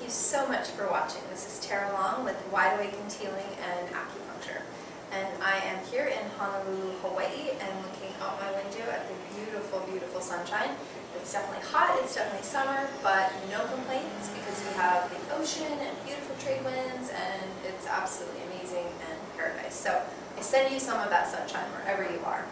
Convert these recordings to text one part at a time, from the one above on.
you so much for watching. This is Tara Long with Wide Awakened Healing and Acupuncture. And I am here in Honolulu, Hawaii, and looking out my window at the beautiful, beautiful sunshine. It's definitely hot, it's definitely summer, but no complaints because we have the ocean and beautiful trade winds, and it's absolutely amazing and paradise. So I send you some of that sunshine wherever you are.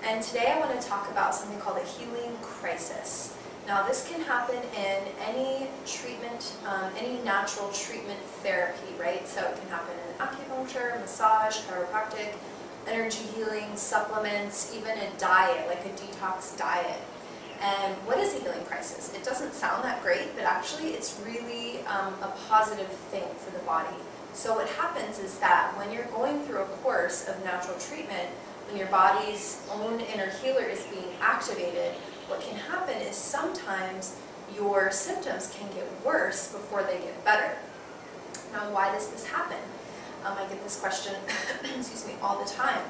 And today I want to talk about something called a healing crisis. Now this can happen in any treatment, any natural treatment therapy, right? So it can happen in acupuncture, massage, chiropractic, energy healing, supplements, even a diet, like a detox diet. And what is a healing crisis? It doesn't sound that great, but actually it's really a positive thing for the body. So what happens is that when you're going through a course of natural treatment, when your body's own inner healer is being activated, what can happen is sometimes your symptoms can get worse before they get better. Now, why does this happen? I get this question excuse me, all the time.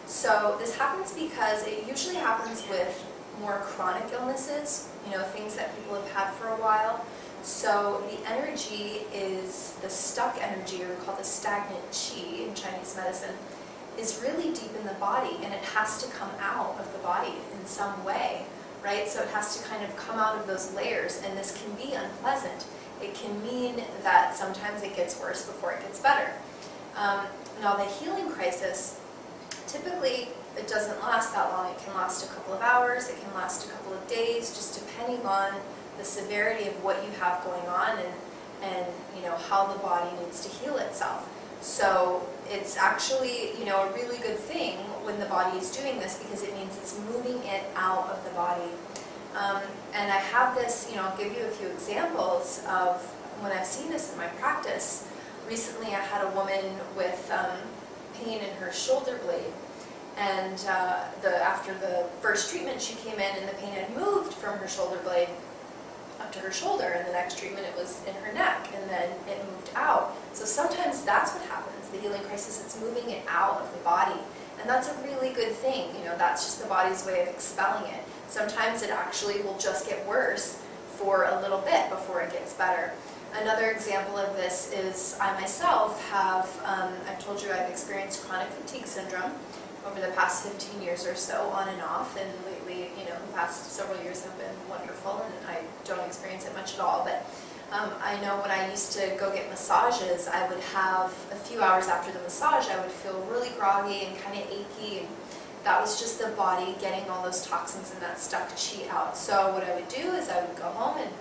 So this happens because it usually happens with more chronic illnesses, things that people have had for a while. So the energy is the stuck energy, or we call the stagnant qi in Chinese medicine, is really deep in the body, and it has to come out of the body in some way, right? So it has to kind of come out of those layers, and this can be unpleasant. It can mean that sometimes it gets worse before it gets better. Now the healing crisis, typically it doesn't last that long. It can last a couple of hours, it can last a couple of days, just depending on the severity of what you have going on and how the body needs to heal itself. So it's actually, a really good thing when the body is doing this, because it means it's moving it out of the body. And I have this, I'll give you a few examples of when I've seen this in my practice. Recently I had a woman with pain in her shoulder blade, and after the first treatment she came in and the pain had moved from her shoulder blade up to her shoulder, and the next treatment it was in her neck, and then it moved out. So sometimes that's what happens, the healing crisis, it's moving it out of the body, and that's a really good thing. That's just the body's way of expelling it. Sometimes it actually will just get worse for a little bit before it gets better. Another example of this is I myself have, I've told you I've experienced chronic fatigue syndrome over the past 15 years or so, on and off, and lately, the past several years have been wonderful, and I don't experience it much at all. But I know when I used to go get massages, I would have a few hours after the massage, I would feel really groggy and kind of achy, and that was just the body getting all those toxins and that stuck qi out. So what I would do is I would go home and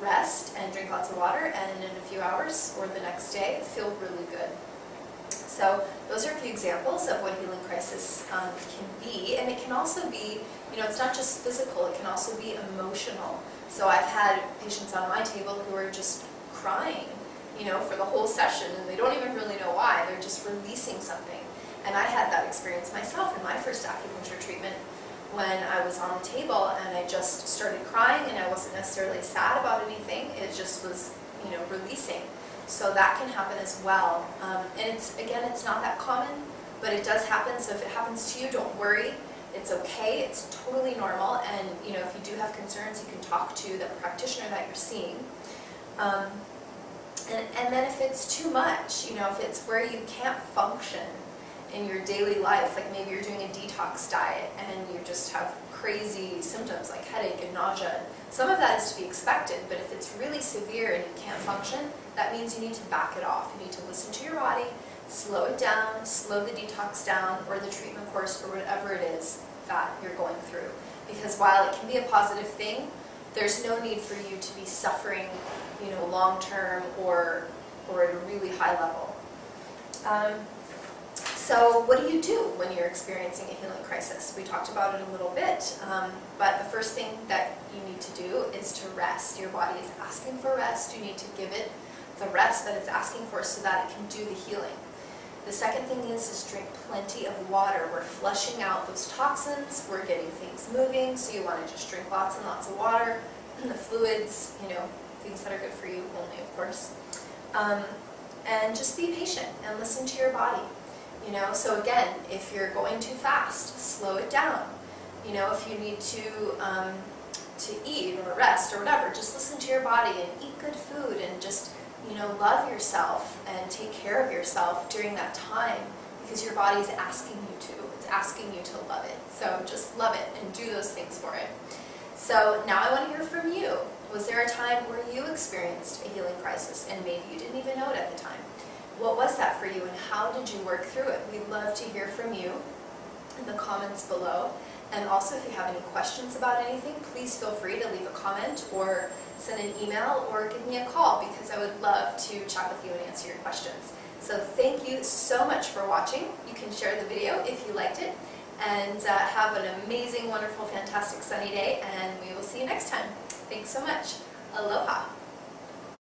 rest and drink lots of water, and in a few hours or the next day feel really good. So those are a few examples of what a healing crisis can be, and it can also be, it's not just physical, it can also be emotional. So I've had patients on my table who are just crying, for the whole session, and they don't even really know why, they're just releasing something. And I had that experience myself in my first acupuncture treatment, when I was on the table and I just started crying, and I wasn't necessarily sad about anything, it just was, releasing. So that can happen as well. And it's not that common, but it does happen. So if it happens to you, don't worry. It's okay, it's totally normal, and if you do have concerns, you can talk to the practitioner that you're seeing. And then if it's too much, if it's where you can't function in your daily life, like maybe you're doing a detox diet and you just have crazy symptoms like headache and nausea. Some of that is to be expected, but if it's really severe and you can't function, that means you need to back it off. You need to listen to your body, slow it down, slow the detox down, or the treatment course, or whatever it is that you're going through. Because while it can be a positive thing, there's no need for you to be suffering, long term or at a really high level. So what do you do when you're experiencing a healing crisis? We talked about it a little bit, but the first thing that you need to do is to rest. Your body is asking for rest. You need to give it the rest that it's asking for so that it can do the healing. The second thing is drink plenty of water. We're flushing out those toxins. We're getting things moving, so you want to just drink lots and lots of water. And the fluids, things that are good for you only, of course. And just be patient and listen to your body. So again, if you're going too fast, slow it down. If you need to to eat or rest or whatever, just listen to your body and eat good food and just, love yourself and take care of yourself during that time, because your body is asking you to. It's asking you to love it. So just love it and do those things for it. So now I want to hear from you. Was there a time where you experienced a healing crisis and maybe you didn't even know it at the time? What was that for you and how did you work through it? We'd love to hear from you in the comments below. And also, if you have any questions about anything, please feel free to leave a comment or send an email or give me a call, because I would love to chat with you and answer your questions. So thank you so much for watching. You can share the video if you liked it. And have an amazing, wonderful, fantastic sunny day, and we will see you next time. Thanks so much. Aloha.